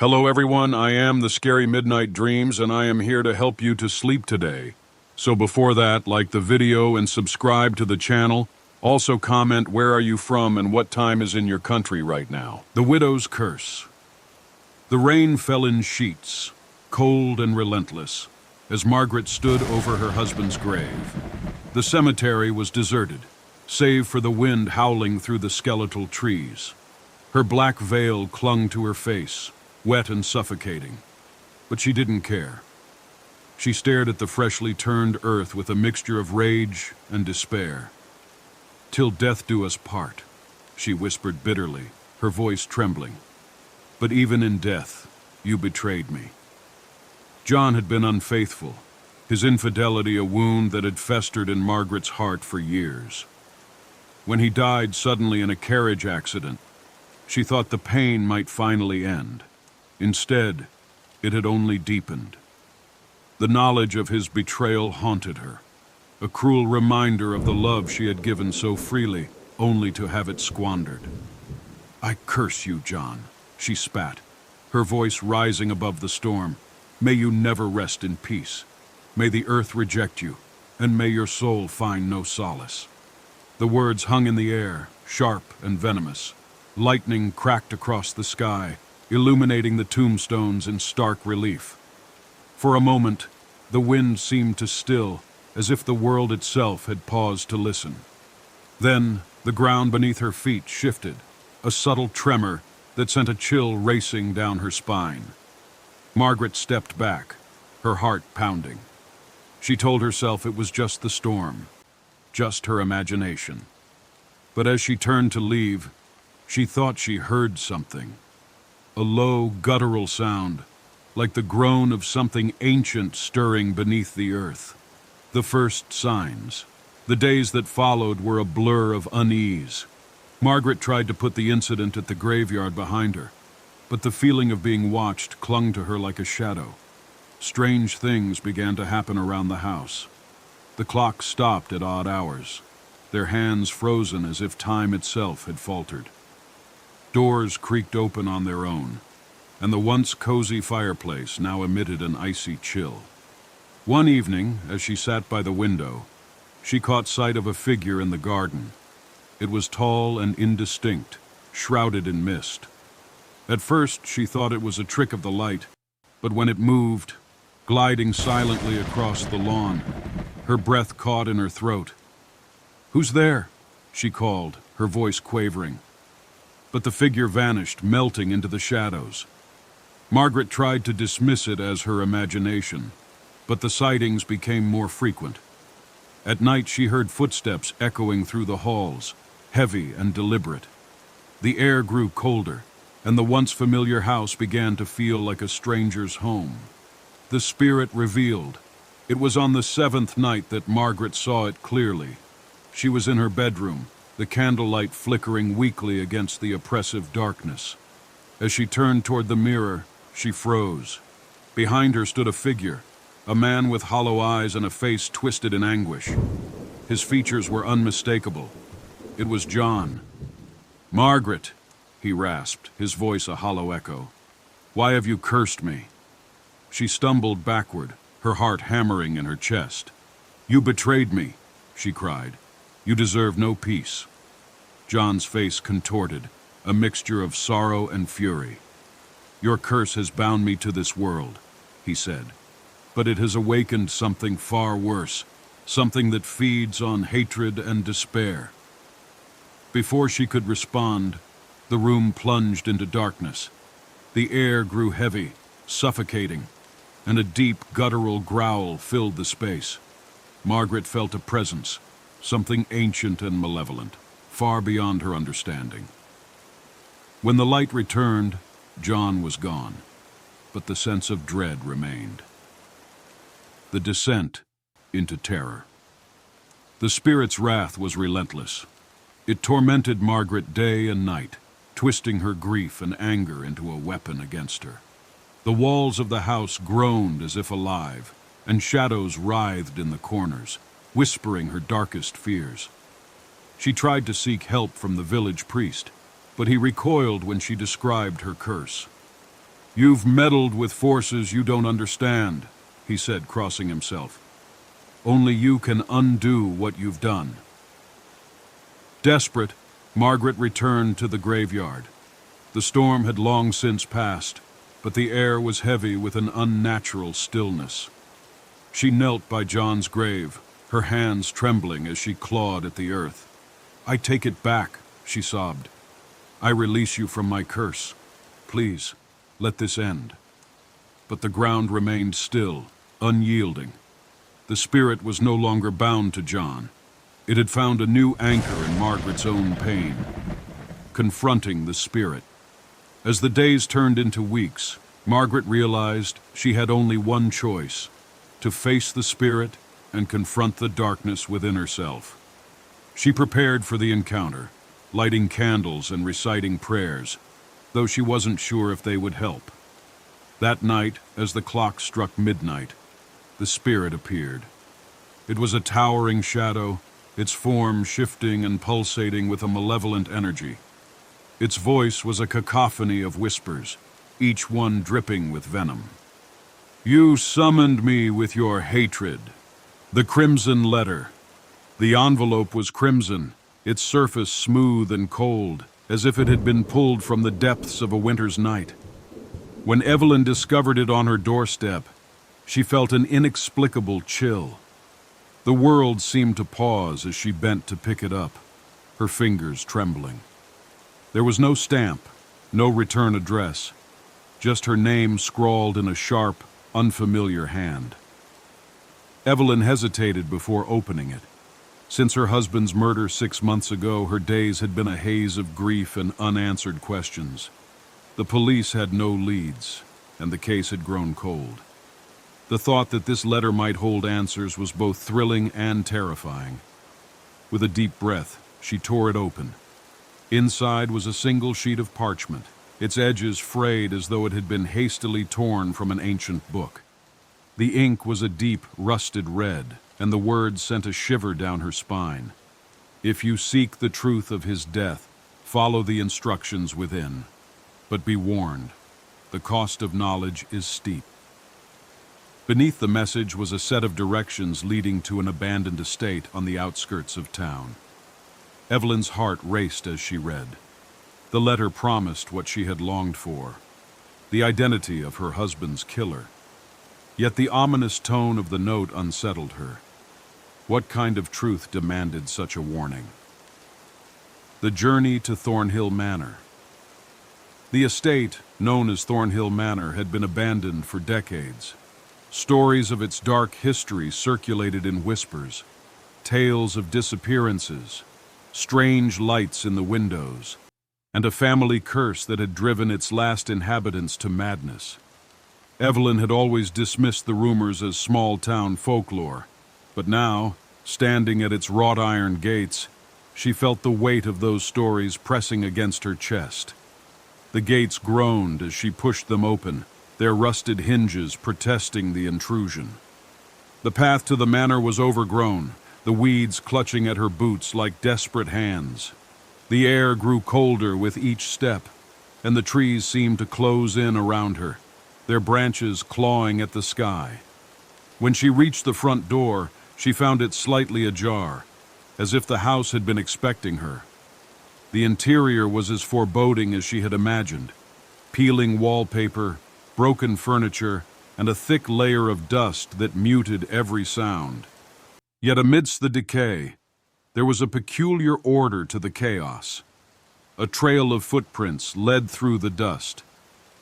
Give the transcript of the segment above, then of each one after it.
Hello everyone, I am the Scary Midnight Dreams and I am here to help you to sleep today. So before that, like the video and subscribe to the channel. Also comment where are you from and what time is in your country right now. The Widow's Curse. The rain fell in sheets, cold and relentless, as Margaret stood over her husband's grave. The cemetery was deserted, save for the wind howling through the skeletal trees. Her black veil clung to her face, wet and suffocating, but she didn't care. She stared at the freshly turned earth with a mixture of rage and despair. "Till death do us part," she whispered bitterly, her voice trembling. "But even in death, you betrayed me." John had been unfaithful, his infidelity a wound that had festered in Margaret's heart for years. When he died suddenly in a carriage accident, she thought the pain might finally end. Instead, it had only deepened. The knowledge of his betrayal haunted her, a cruel reminder of the love she had given so freely, only to have it squandered. "I curse you, John," she spat, her voice rising above the storm. "May you never rest in peace. May the earth reject you, and may your soul find no solace." The words hung in the air, sharp and venomous. Lightning cracked across the sky, illuminating the tombstones in stark relief. For a moment, the wind seemed to still, as if the world itself had paused to listen. Then, the ground beneath her feet shifted, a subtle tremor that sent a chill racing down her spine. Margaret stepped back, her heart pounding. She told herself it was just the storm, just her imagination. But as she turned to leave, she thought she heard something. A low, guttural sound, like the groan of something ancient stirring beneath the earth. The first signs. The days that followed were a blur of unease. Margaret tried to put the incident at the graveyard behind her, but the feeling of being watched clung to her like a shadow. Strange things began to happen around the house. The clocks stopped at odd hours, their hands frozen as if time itself had faltered. Doors creaked open on their own, and the once cozy fireplace now emitted an icy chill. One evening, as she sat by the window, she caught sight of a figure in the garden. It was tall and indistinct, shrouded in mist. At first, she thought it was a trick of the light, but when it moved, gliding silently across the lawn, her breath caught in her throat. "Who's there?" she called, her voice quavering. But the figure vanished, melting into the shadows. Margaret tried to dismiss it as her imagination, but the sightings became more frequent. At night she heard footsteps echoing through the halls, heavy and deliberate. The air grew colder, and the once familiar house began to feel like a stranger's home. The spirit revealed. It was on the 7th night that Margaret saw it clearly. She was in her bedroom, the candlelight flickering weakly against the oppressive darkness. As she turned toward the mirror, she froze. Behind her stood a figure, a man with hollow eyes and a face twisted in anguish. His features were unmistakable. It was John. "Margaret," he rasped, his voice a hollow echo. "Why have you cursed me?" She stumbled backward, her heart hammering in her chest. "You betrayed me," she cried. "You deserve no peace." John's face contorted, a mixture of sorrow and fury. "Your curse has bound me to this world," he said. "But it has awakened something far worse, something that feeds on hatred and despair." Before she could respond, the room plunged into darkness. The air grew heavy, suffocating, and a deep, guttural growl filled the space. Margaret felt a presence, something ancient and malevolent, far beyond her understanding. When the light returned, John was gone, but the sense of dread remained. The descent into terror. The spirit's wrath was relentless. It tormented Margaret day and night, twisting her grief and anger into a weapon against her. The walls of the house groaned as if alive, and shadows writhed in the corners, whispering her darkest fears. She tried to seek help from the village priest, but he recoiled when she described her curse. "You've meddled with forces you don't understand," he said, crossing himself. "Only you can undo what you've done." Desperate, Margaret returned to the graveyard. The storm had long since passed, but the air was heavy with an unnatural stillness. She knelt by John's grave, her hands trembling as she clawed at the earth. "I take it back," she sobbed. "I release you from my curse. Please, let this end." But the ground remained still, unyielding. The spirit was no longer bound to John. It had found a new anchor in Margaret's own pain, confronting the spirit. As the days turned into weeks, Margaret realized she had only one choice: to face the spirit and confront the darkness within herself. She prepared for the encounter, lighting candles and reciting prayers, though she wasn't sure if they would help. That night, as the clock struck midnight, the spirit appeared. It was a towering shadow, its form shifting and pulsating with a malevolent energy. Its voice was a cacophony of whispers, each one dripping with venom. "You summoned me with your hatred." The crimson letter. The envelope was crimson, its surface smooth and cold, as if it had been pulled from the depths of a winter's night. When Evelyn discovered it on her doorstep, she felt an inexplicable chill. The world seemed to pause as she bent to pick it up, her fingers trembling. There was no stamp, no return address, just her name scrawled in a sharp, unfamiliar hand. Evelyn hesitated before opening it. Since her husband's murder 6 months ago, her days had been a haze of grief and unanswered questions. The police had no leads, and the case had grown cold. The thought that this letter might hold answers was both thrilling and terrifying. With a deep breath, she tore it open. Inside was a single sheet of parchment, its edges frayed as though it had been hastily torn from an ancient book. The ink was a deep, rusted red, and the words sent a shiver down her spine. "If you seek the truth of his death, follow the instructions within. But be warned, the cost of knowledge is steep." Beneath the message was a set of directions leading to an abandoned estate on the outskirts of town. Evelyn's heart raced as she read. The letter promised what she had longed for: the identity of her husband's killer. Yet the ominous tone of the note unsettled her. What kind of truth demanded such a warning? The journey to Thornhill Manor. The estate, known as Thornhill Manor, had been abandoned for decades. Stories of its dark history circulated in whispers, tales of disappearances, strange lights in the windows, and a family curse that had driven its last inhabitants to madness. Evelyn had always dismissed the rumors as small-town folklore, but now, standing at its wrought-iron gates, she felt the weight of those stories pressing against her chest. The gates groaned as she pushed them open, their rusted hinges protesting the intrusion. The path to the manor was overgrown, the weeds clutching at her boots like desperate hands. The air grew colder with each step, and the trees seemed to close in around her, their branches clawing at the sky. When she reached the front door, she found it slightly ajar, as if the house had been expecting her. The interior was as foreboding as she had imagined: peeling wallpaper, broken furniture, and a thick layer of dust that muted every sound. Yet amidst the decay, there was a peculiar order to the chaos. A trail of footprints led through the dust,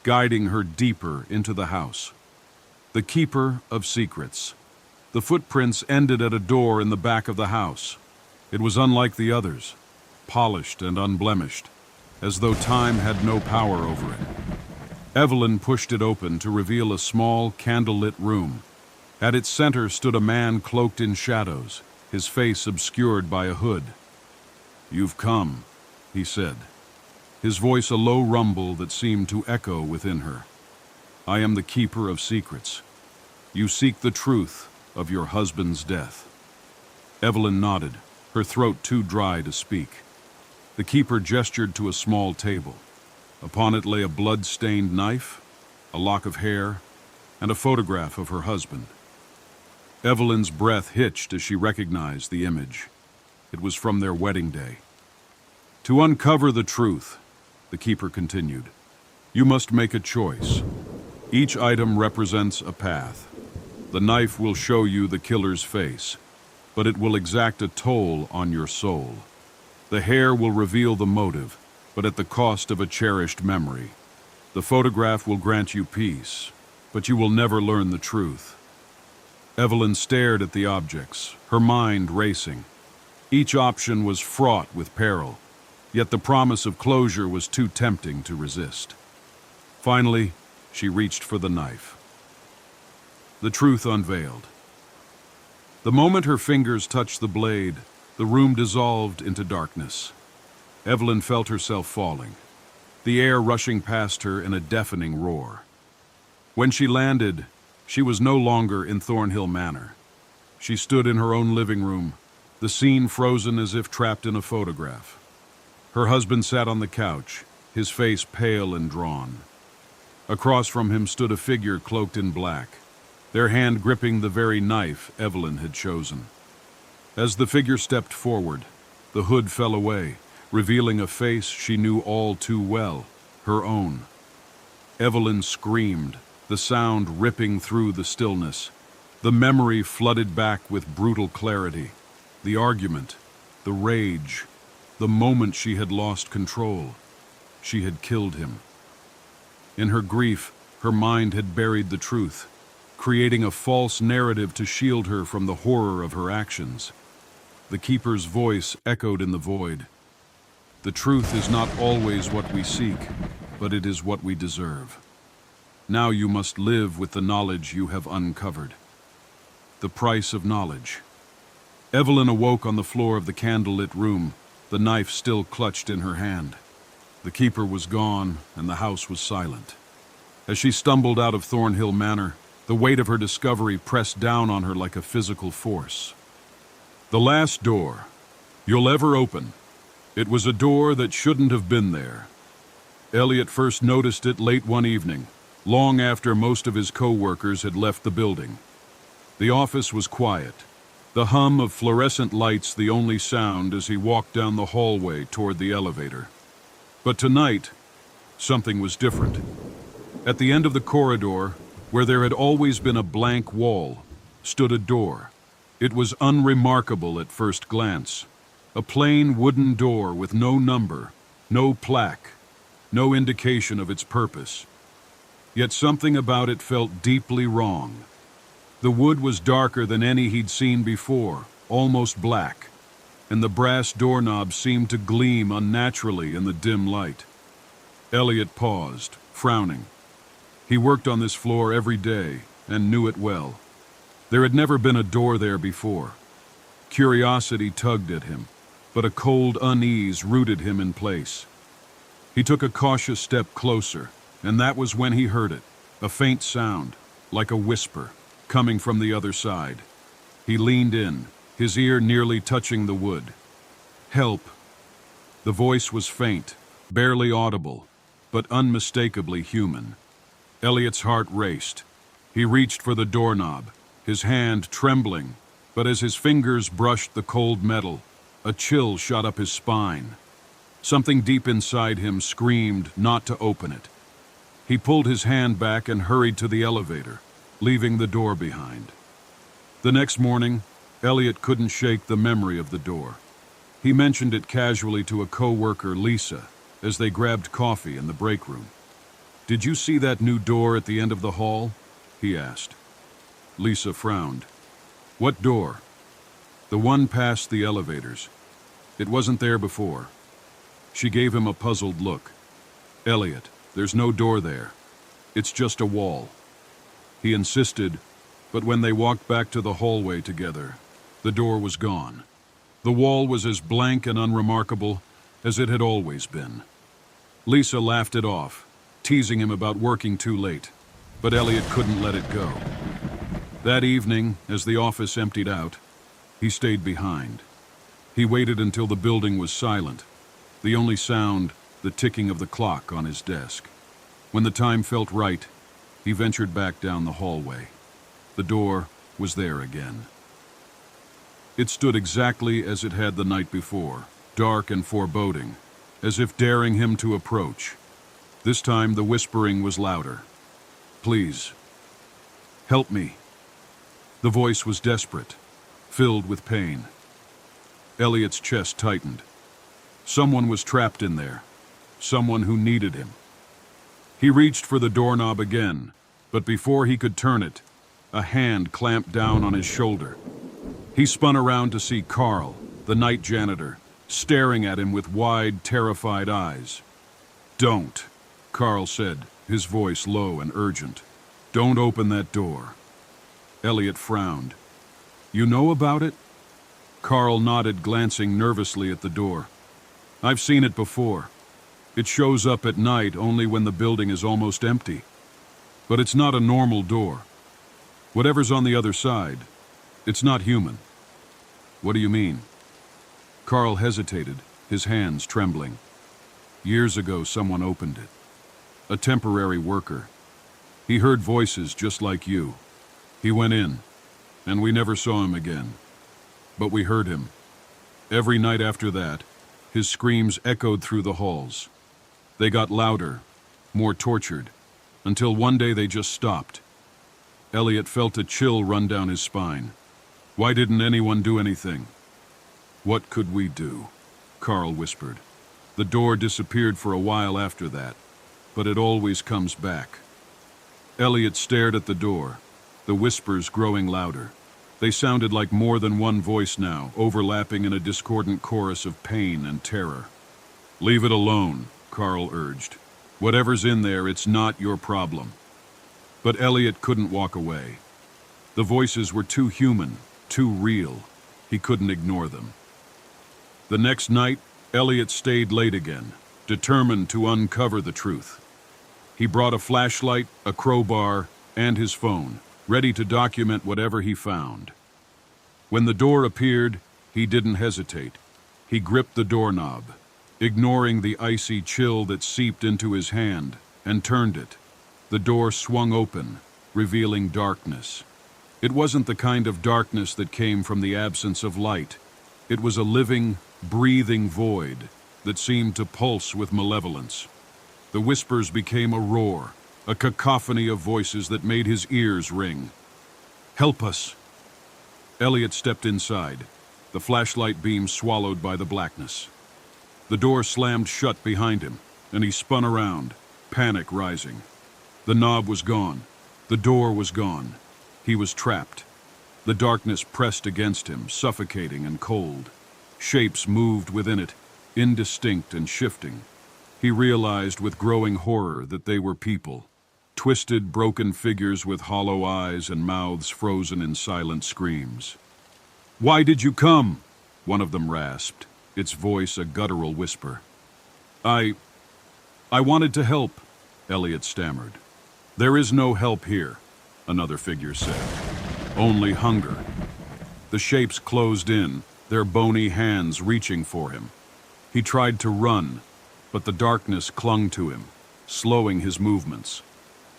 guiding her deeper into the house. The keeper of secrets. The footprints ended at a door in the back of the house. It was unlike the others, polished and unblemished, as though time had no power over it. Evelyn pushed it open to reveal a small, candlelit room. At its center stood a man cloaked in shadows, his face obscured by a hood. "You've come," he said, his voice a low rumble that seemed to echo within her. "I am the keeper of secrets. You seek the truth of your husband's death." Evelyn nodded, her throat too dry to speak. The keeper gestured to a small table. Upon it lay a blood-stained knife, a lock of hair, and a photograph of her husband. Evelyn's breath hitched as she recognized the image. It was from their wedding day. To uncover the truth, the keeper continued, you must make a choice. Each item represents a path. The knife will show you the killer's face, but it will exact a toll on your soul. The hair will reveal the motive, but at the cost of a cherished memory. The photograph will grant you peace, but you will never learn the truth. Evelyn stared at the objects, her mind racing. Each option was fraught with peril, yet the promise of closure was too tempting to resist. Finally, she reached for the knife. The truth unveiled. The moment her fingers touched the blade, the room dissolved into darkness. Evelyn felt herself falling, the air rushing past her in a deafening roar. When she landed, she was no longer in Thornhill Manor. She stood in her own living room, the scene frozen as if trapped in a photograph. Her husband sat on the couch, his face pale and drawn. Across from him stood a figure cloaked in black, their hand gripping the very knife Evelyn had chosen. As the figure stepped forward, the hood fell away, revealing a face she knew all too well, her own. Evelyn screamed, the sound ripping through the stillness. The memory flooded back with brutal clarity. The argument, the rage, the moment she had lost control. She had killed him. In her grief, her mind had buried the truth, creating a false narrative to shield her from the horror of her actions. The keeper's voice echoed in the void. The truth is not always what we seek, but it is what we deserve. Now you must live with the knowledge you have uncovered. The price of knowledge. Evelyn awoke on the floor of the candlelit room, the knife still clutched in her hand. The keeper was gone, and the house was silent. As she stumbled out of Thornhill Manor, the weight of her discovery pressed down on her like a physical force. The last door you'll ever open. It was a door that shouldn't have been there. Elliot first noticed it late one evening, long after most of his co-workers had left the building. The office was quiet, the hum of fluorescent lights the only sound as he walked down the hallway toward the elevator. But tonight, something was different. At the end of the corridor, where there had always been a blank wall, stood a door. It was unremarkable at first glance. A plain wooden door with no number, no plaque, no indication of its purpose. Yet something about it felt deeply wrong. The wood was darker than any he'd seen before, almost black, and the brass doorknob seemed to gleam unnaturally in the dim light. Elliot paused, frowning. He worked on this floor every day and knew it well. There had never been a door there before. Curiosity tugged at him, but a cold unease rooted him in place. He took a cautious step closer, and that was when he heard it, a faint sound, like a whisper, coming from the other side. He leaned in, his ear nearly touching the wood. Help. The voice was faint, barely audible, but unmistakably human. Elliot's heart raced. He reached for the doorknob, his hand trembling, but as his fingers brushed the cold metal, a chill shot up his spine. Something deep inside him screamed not to open it. He pulled his hand back and hurried to the elevator, leaving the door behind. The next morning, Elliot couldn't shake the memory of the door. He mentioned it casually to a co-worker, Lisa, as they grabbed coffee in the break room. "Did you see that new door at the end of the hall?" he asked. Lisa frowned. "What door?" "The one past the elevators. It wasn't there before." She gave him a puzzled look. "Elliot, there's no door there. It's just a wall." He insisted, but when they walked back to the hallway together, the door was gone. The wall was as blank and unremarkable as it had always been. Lisa laughed it off, teasing him about working too late, but Elliot couldn't let it go. That evening, as the office emptied out, he stayed behind. He waited until the building was silent, the only sound the ticking of the clock on his desk. When the time felt right, He ventured back down the hallway. The door was there again. It stood exactly as it had the night before, dark and foreboding, as if daring him to approach. This time the whispering was louder. "Please, help me." The voice was desperate, filled with pain. Elliot's chest tightened. Someone was trapped in there, someone who needed him. He reached for the doorknob again, but before he could turn it, a hand clamped down on his shoulder. He spun around to see Carl, the night janitor, staring at him with wide, terrified eyes. "Don't," Carl said, his voice low and urgent. "Don't open that door." Elliot frowned. "You know about it?" Carl nodded, glancing nervously at the door. "I've seen it before. It shows up at night only when the building is almost empty. But it's not a normal door. Whatever's on the other side, it's not human." "What do you mean?" Carl hesitated, his hands trembling. "Years ago, someone opened it. A temporary worker. He heard voices just like you. He went in, and we never saw him again. But we heard him. Every night after that, his screams echoed through the halls. They got louder, more tortured, until one day they just stopped." Elliot felt a chill run down his spine. Why didn't anyone do anything? "What could we do?" Carl whispered. "The door disappeared for a while after that, but it always comes back." Elliot stared at the door, the whispers growing louder. They sounded like more than one voice now, overlapping in a discordant chorus of pain and terror. "Leave it alone," Carl urged. "Whatever's in there, it's not your problem." But Elliot couldn't walk away. The voices were too human, too real. He couldn't ignore them. The next night, Elliot stayed late again, determined to uncover the truth. He brought a flashlight, a crowbar, and his phone, ready to document whatever he found. When the door appeared, he didn't hesitate. He gripped the doorknob, ignoring the icy chill that seeped into his hand, and turned it. The door swung open, revealing darkness. It wasn't the kind of darkness that came from the absence of light. It was a living, breathing void that seemed to pulse with malevolence. The whispers became a roar, a cacophony of voices that made his ears ring. "Help us!" Elliot stepped inside, the flashlight beam swallowed by the blackness. The door slammed shut behind him, and he spun around, panic rising. The knob was gone. The door was gone. He was trapped. The darkness pressed against him, suffocating and cold. Shapes moved within it, indistinct and shifting. He realized with growing horror that they were people. Twisted, broken figures with hollow eyes and mouths frozen in silent screams. "Why did you come?" one of them rasped, its voice a guttural whisper. I wanted to help," Elliot stammered. "There is no help here," another figure said. "Only hunger." The shapes closed in, their bony hands reaching for him. He tried to run, but the darkness clung to him, slowing his movements.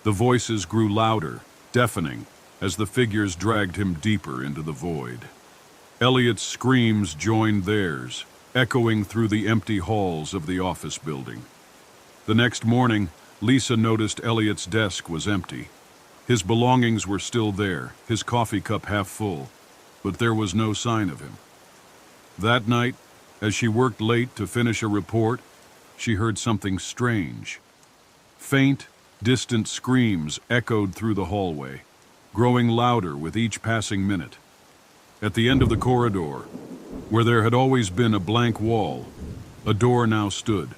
The voices grew louder, deafening, as the figures dragged him deeper into the void. Elliot's screams joined theirs, echoing through the empty halls of the office building. The next morning, Lisa noticed Elliot's desk was empty. His belongings were still there, his coffee cup half full, but there was no sign of him. That night, as she worked late to finish a report, she heard something strange. Faint, distant screams echoed through the hallway, growing louder with each passing minute. At the end of the corridor, where there had always been a blank wall, a door now stood.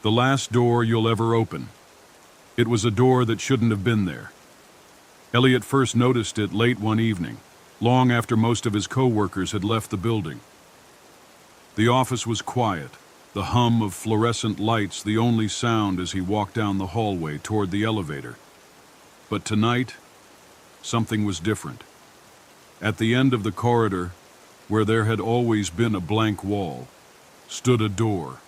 The last door you'll ever open. It was a door that shouldn't have been there. Elliot first noticed it late one evening, long after most of his co-workers had left the building. The office was quiet, the hum of fluorescent lights the only sound as he walked down the hallway toward the elevator. But tonight, something was different. At the end of the corridor, where there had always been a blank wall, stood a door.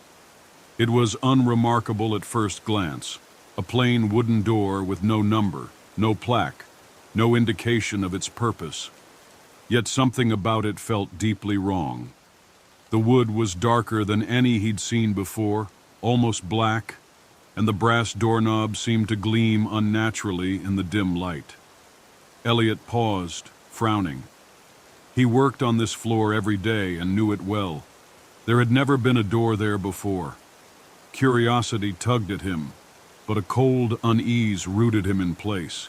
It was unremarkable at first glance, A plain wooden door with no number, no plaque, no indication of its purpose. Yet something about it felt deeply wrong. The wood was darker than any he'd seen before, almost black, and the brass doorknob seemed to gleam unnaturally in the dim light. Elliot paused, frowning. He worked on this floor every day and knew it well. There had never been a door there before. Curiosity tugged at him, but a cold unease rooted him in place.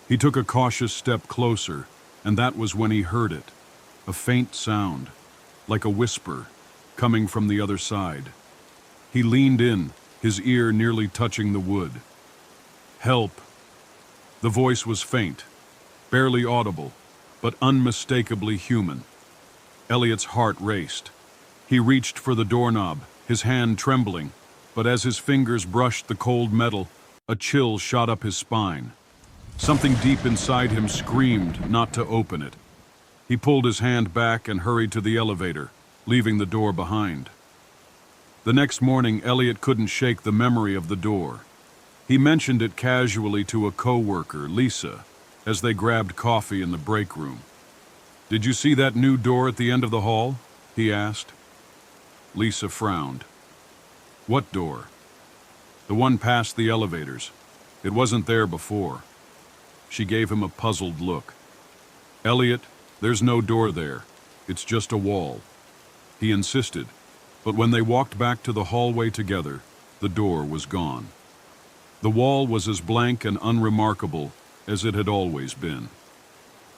He took a cautious step closer, and that was when he heard it. A faint sound, like a whisper, coming from the other side. He leaned in, his ear nearly touching the wood. "Help!" The voice was faint, barely audible, but unmistakably human. Elliot's heart raced. He reached for the doorknob, his hand trembling, but as his fingers brushed the cold metal, a chill shot up his spine. Something deep inside him screamed not to open it. He pulled his hand back and hurried to the elevator, leaving the door behind. The next morning, Elliot couldn't shake the memory of the door. He mentioned it casually to a co-worker, Lisa, as they grabbed coffee in the break room. "Did you see that new door at the end of the hall?" he asked. Lisa frowned. "What door?" "The one past the elevators. It wasn't there before." She gave him a puzzled look. "Elliot, there's no door there. It's just a wall." He insisted, but when they walked back to the hallway together, the door was gone. The wall was as blank and unremarkable as it had always been.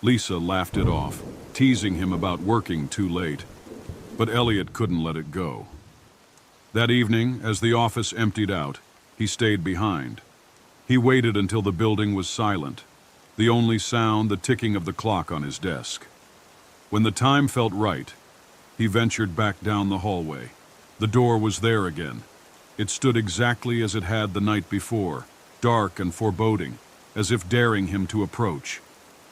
Lisa laughed it off, teasing him about working too late, but Elliot couldn't let it go. That evening, as the office emptied out, he stayed behind. He waited until the building was silent, the only sound the ticking of the clock on his desk. When the time felt right, he ventured back down the hallway. The door was there again. It stood exactly as it had the night before, dark and foreboding, as if daring him to approach.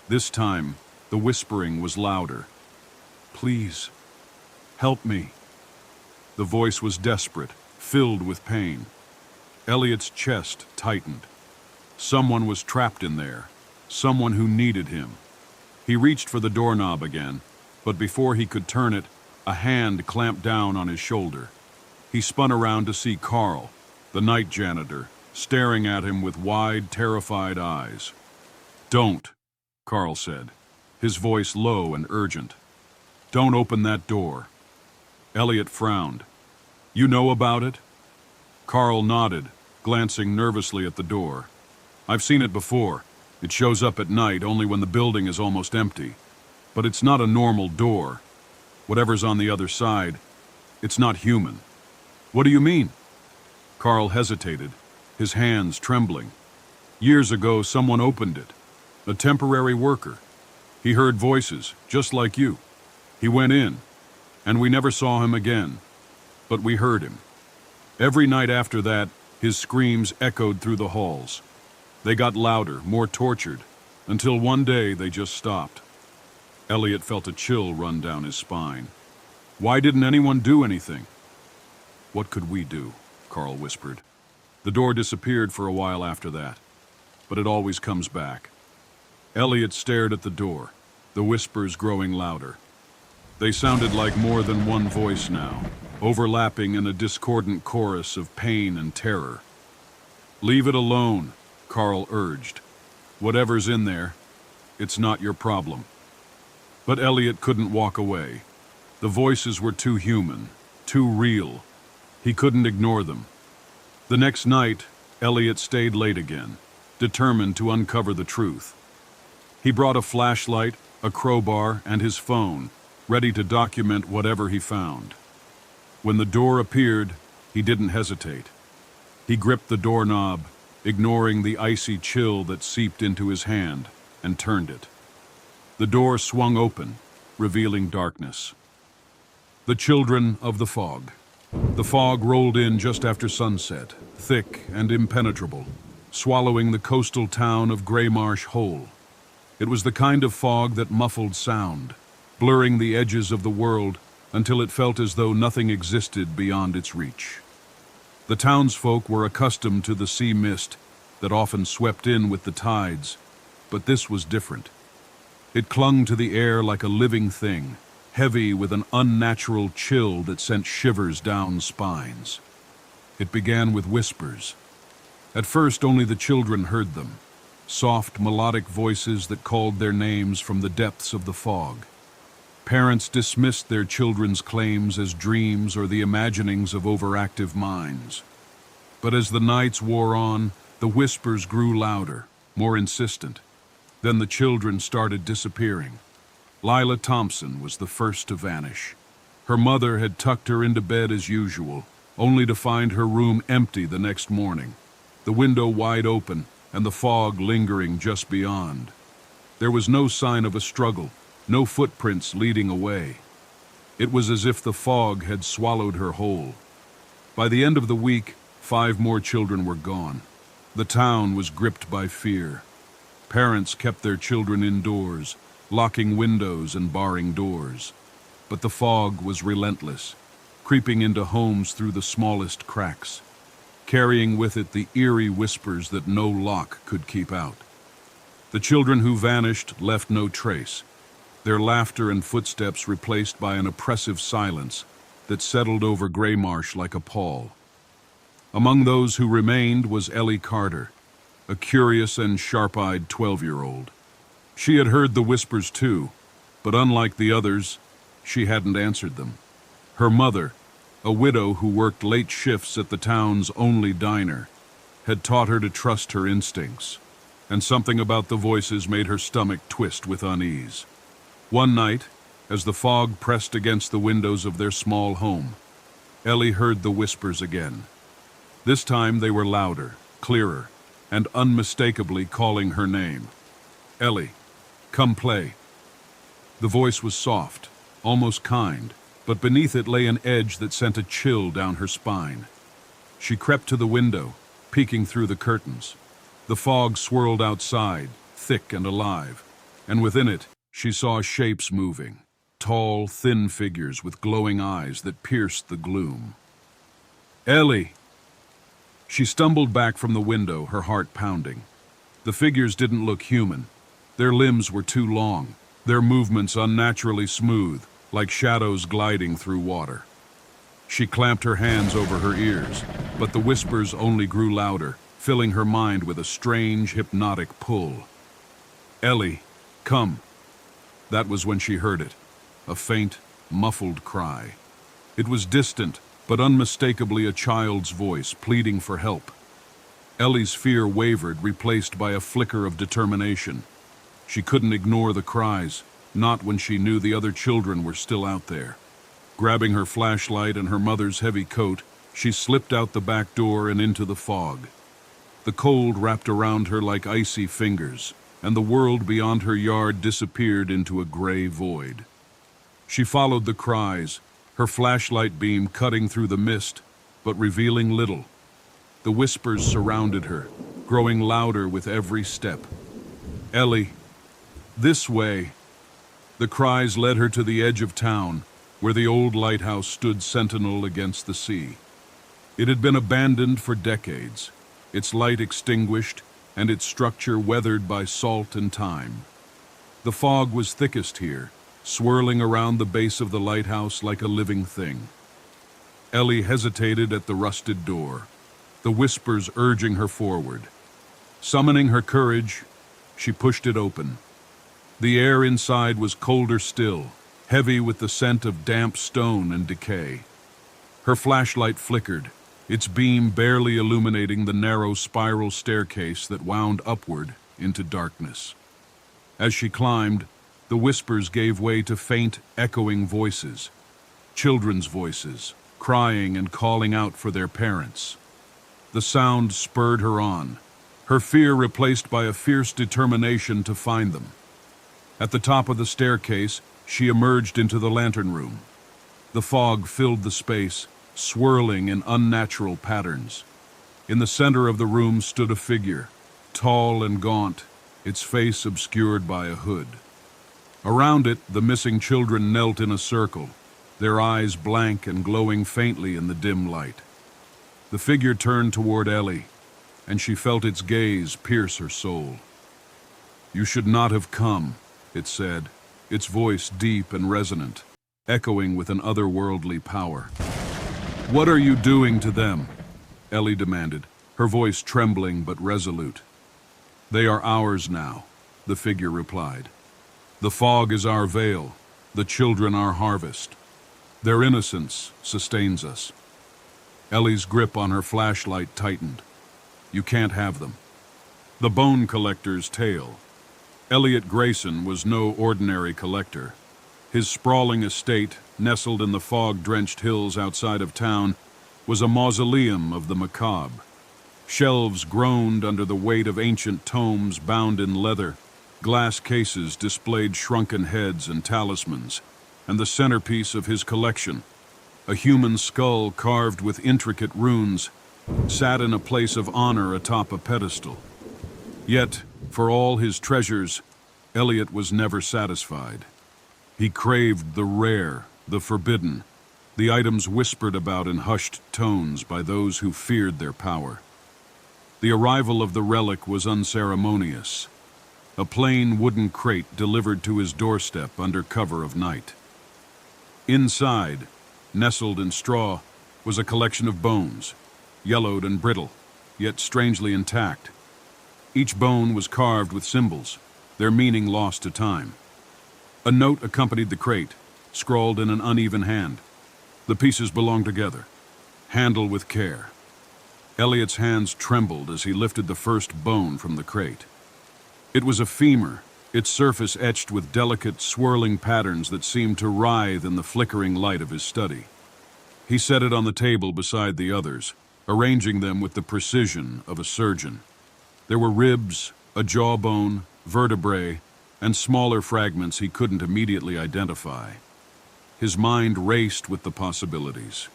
This time, the whispering was louder. "Please, help me." The voice was desperate, filled with pain. Elliot's chest tightened. Someone was trapped in there, someone who needed him. He reached for the doorknob again, but before he could turn it, a hand clamped down on his shoulder. He spun around to see Carl, the night janitor, staring at him with wide, terrified eyes. "Don't," Carl said, his voice low and urgent. "Don't open that door." Elliot frowned. "You know about it?" Carl nodded, glancing nervously at the door. "I've seen it before. It shows up at night only when the building is almost empty. But it's not a normal door. Whatever's on the other side, it's not human." "What do you mean?" Carl hesitated, his hands trembling. "Years ago, someone opened it. A temporary worker. He heard voices, just like you. He went in, and we never saw him again. But we heard him. Every night after that, his screams echoed through the halls. They got louder, more tortured, until one day they just stopped." Elliot felt a chill run down his spine. "Why didn't anyone do anything?" "What could we do?" Carl whispered. "The door disappeared for a while after that, but it always comes back." Elliot stared at the door, the whispers growing louder. They sounded like more than one voice now, overlapping in a discordant chorus of pain and terror. "Leave it alone," Carl urged. "Whatever's in there, it's not your problem." But Elliot couldn't walk away. The voices were too human, too real. He couldn't ignore them. The next night, Elliot stayed late again, determined to uncover the truth. He brought a flashlight, a crowbar, and his phone, ready to document whatever he found. When the door appeared, he didn't hesitate. He gripped the doorknob, ignoring the icy chill that seeped into his hand, and turned it. The door swung open, revealing darkness. The children of the fog. The fog rolled in just after sunset, thick and impenetrable, swallowing the coastal town of Greymarsh whole. It was the kind of fog that muffled sound, blurring the edges of the world until it felt as though nothing existed beyond its reach. The townsfolk were accustomed to the sea mist that often swept in with the tides, but this was different. It clung to the air like a living thing, heavy with an unnatural chill that sent shivers down spines. It began with whispers. At first, only the children heard them, soft, melodic voices that called their names from the depths of the fog. Parents dismissed their children's claims as dreams or the imaginings of overactive minds. But as the nights wore on, the whispers grew louder, more insistent. Then the children started disappearing. Lila Thompson was the first to vanish. Her mother had tucked her into bed as usual, only to find her room empty the next morning, the window wide open and the fog lingering just beyond. There was no sign of a struggle, no footprints leading away. It was as if the fog had swallowed her whole. By the end of the week, 5 more children were gone. The town was gripped by fear. Parents kept their children indoors, locking windows and barring doors. But the fog was relentless, creeping into homes through the smallest cracks, carrying with it the eerie whispers that no lock could keep out. The children who vanished left no trace, their laughter and footsteps replaced by an oppressive silence that settled over Graymarsh like a pall. Among those who remained was Ellie Carter, a curious and sharp-eyed 12-year-old. She had heard the whispers too, but unlike the others, she hadn't answered them. Her mother, a widow who worked late shifts at the town's only diner, had taught her to trust her instincts, and something about the voices made her stomach twist with unease. One night, as the fog pressed against the windows of their small home, Ellie heard the whispers again. This time they were louder, clearer, and unmistakably calling her name. "Ellie, come play." The voice was soft, almost kind, but beneath it lay an edge that sent a chill down her spine. She crept to the window, peeking through the curtains. The fog swirled outside, thick and alive, and within it she saw shapes moving, tall, thin figures with glowing eyes that pierced the gloom. "Ellie!" She stumbled back from the window, her heart pounding. The figures didn't look human. Their limbs were too long, their movements unnaturally smooth, like shadows gliding through water. She clamped her hands over her ears, but the whispers only grew louder, filling her mind with a strange, hypnotic pull. "Ellie, come." That was when she heard it, a faint, muffled cry. It was distant, but unmistakably a child's voice pleading for help. Ellie's fear wavered, replaced by a flicker of determination. She couldn't ignore the cries, not when she knew the other children were still out there. Grabbing her flashlight and her mother's heavy coat, she slipped out the back door and into the fog. The cold wrapped around her like icy fingers, and the world beyond her yard disappeared into a gray void. She followed the cries, her flashlight beam cutting through the mist, but revealing little. The whispers surrounded her, growing louder with every step. "Ellie, this way." The cries led her to the edge of town, where the old lighthouse stood sentinel against the sea. It had been abandoned for decades, its light extinguished and its structure weathered by salt and time. The fog was thickest here, swirling around the base of the lighthouse like a living thing. Ellie hesitated at the rusted door, the whispers urging her forward. Summoning her courage, she pushed it open. The air inside was colder still, heavy with the scent of damp stone and decay. Her flashlight flickered, its beam barely illuminating the narrow spiral staircase that wound upward into darkness. As she climbed, the whispers gave way to faint, echoing voices, children's voices, crying and calling out for their parents. The sound spurred her on, her fear replaced by a fierce determination to find them. At the top of the staircase, she emerged into the lantern room. The fog filled the space, swirling in unnatural patterns. In the center of the room stood a figure, tall and gaunt, its face obscured by a hood. Around it, the missing children knelt in a circle, their eyes blank and glowing faintly in the dim light. The figure turned toward Ellie, and she felt its gaze pierce her soul. "You should not have come," it said, its voice deep and resonant, echoing with an otherworldly power. "What are you doing to them?" Ellie demanded, her voice trembling but resolute. "They are ours now," the figure replied. "The fog is our veil, the children our harvest. Their innocence sustains us." Ellie's grip on her flashlight tightened. "You can't have them." The bone collector's tale. Elliot Grayson was no ordinary collector. His sprawling estate, nestled in the fog-drenched hills outside of town, was a mausoleum of the macabre. Shelves groaned under the weight of ancient tomes bound in leather. Glass cases displayed shrunken heads and talismans, and the centerpiece of his collection, a human skull carved with intricate runes, sat in a place of honor atop a pedestal. Yet, for all his treasures, Elliot was never satisfied. He craved the rare, the forbidden, the items whispered about in hushed tones by those who feared their power. The arrival of the relic was unceremonious. A plain wooden crate delivered to his doorstep under cover of night. Inside, nestled in straw, was a collection of bones, yellowed and brittle, yet strangely intact. Each bone was carved with symbols, their meaning lost to time. A note accompanied the crate, scrawled in an uneven hand. The pieces belonged together. Handle with care. Elliot's hands trembled as he lifted the first bone from the crate. It was a femur, its surface etched with delicate, swirling patterns that seemed to writhe in the flickering light of his study. He set it on the table beside the others, arranging them with the precision of a surgeon. There were ribs, a jawbone, vertebrae, and smaller fragments he couldn't immediately identify. His mind raced with the possibilities.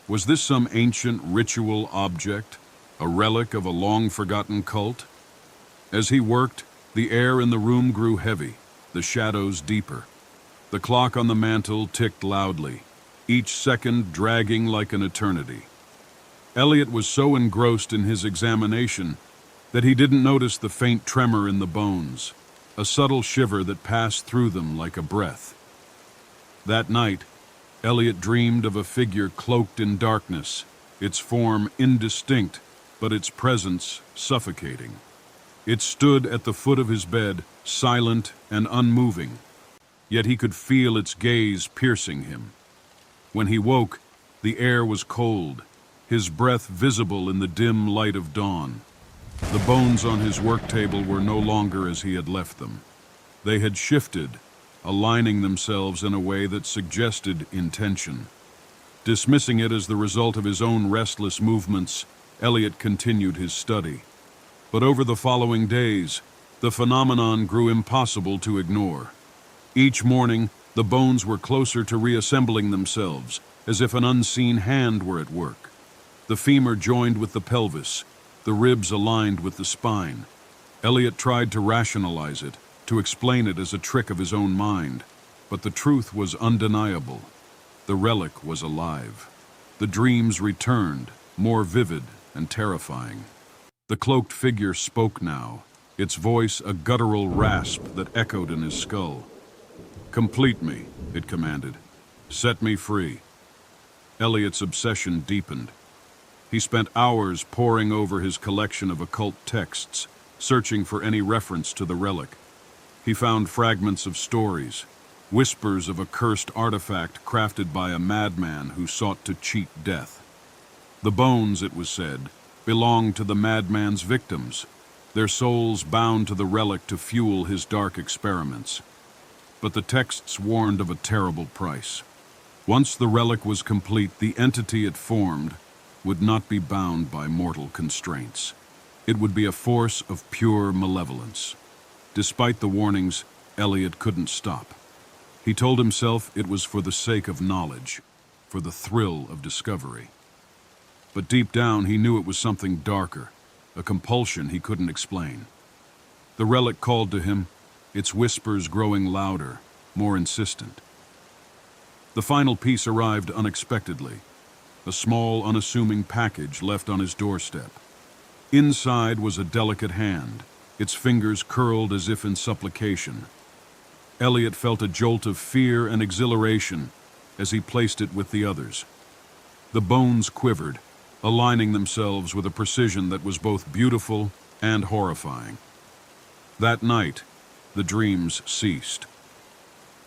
Was this some ancient ritual object, a relic of a long-forgotten cult? As he worked, the air in the room grew heavy, the shadows deeper. The clock on the mantel ticked loudly, each second dragging like an eternity. Elliot was so engrossed in his examination that he didn't notice the faint tremor in the bones, a subtle shiver that passed through them like a breath. That night, Elliot dreamed of a figure cloaked in darkness, its form indistinct, but its presence suffocating. It stood at the foot of his bed, silent and unmoving, yet he could feel its gaze piercing him. When he woke, the air was cold, his breath visible in the dim light of dawn. The bones on his work table were no longer as he had left them. They had shifted, aligning themselves in a way that suggested intention. Dismissing it as the result of his own restless movements, Elliot continued his study. But over the following days, the phenomenon grew impossible to ignore. Each morning, the bones were closer to reassembling themselves, as if an unseen hand were at work. The femur joined with the pelvis, the ribs aligned with the spine. Elliot tried to rationalize it, to explain it as a trick of his own mind, but the truth was undeniable. The relic was alive. The dreams returned, more vivid and terrifying. The cloaked figure spoke now, its voice a guttural rasp that echoed in his skull. "Complete me," it commanded. "Set me free." Elliot's obsession deepened. He spent hours poring over his collection of occult texts, searching for any reference to the relic. He found fragments of stories, whispers of a cursed artifact crafted by a madman who sought to cheat death. The bones, it was said, belonged to the madman's victims, their souls bound to the relic to fuel his dark experiments. But the texts warned of a terrible price. Once the relic was complete, the entity it formed would not be bound by mortal constraints. It would be a force of pure malevolence. Despite the warnings, Elliot couldn't stop. He told himself it was for the sake of knowledge, for the thrill of discovery. But deep down, he knew it was something darker, a compulsion he couldn't explain. The relic called to him, its whispers growing louder, more insistent. The final piece arrived unexpectedly, a small, unassuming package left on his doorstep. Inside was a delicate hand, its fingers curled as if in supplication. Elliot felt a jolt of fear and exhilaration as he placed it with the others. The bones quivered, aligning themselves with a precision that was both beautiful and horrifying. That night, the dreams ceased.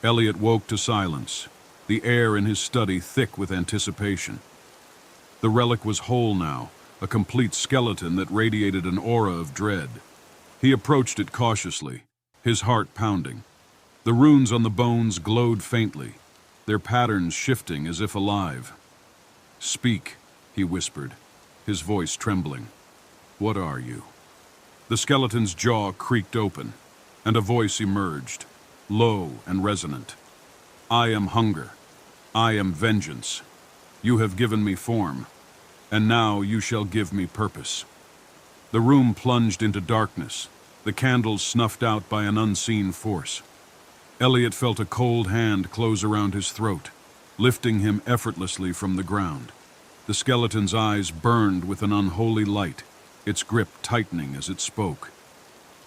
Elliot woke to silence, the air in his study thick with anticipation. The relic was whole now, a complete skeleton that radiated an aura of dread. He approached it cautiously, his heart pounding. The runes on the bones glowed faintly, their patterns shifting as if alive. "Speak," he whispered, his voice trembling. "What are you?" The skeleton's jaw creaked open, and a voice emerged, low and resonant. "I am hunger. I am vengeance. You have given me form, and now you shall give me purpose." The room plunged into darkness, the candles snuffed out by an unseen force. Elliot felt a cold hand close around his throat, lifting him effortlessly from the ground. The skeleton's eyes burned with an unholy light, its grip tightening as it spoke.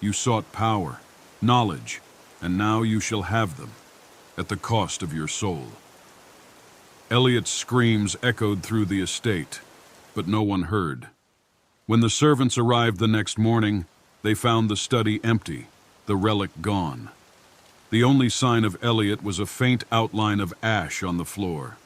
"You sought power, knowledge, and now you shall have them, at the cost of your soul." Elliot's screams echoed through the estate, but no one heard. When the servants arrived the next morning, they found the study empty, the relic gone. The only sign of Elliot was a faint outline of ash on the floor.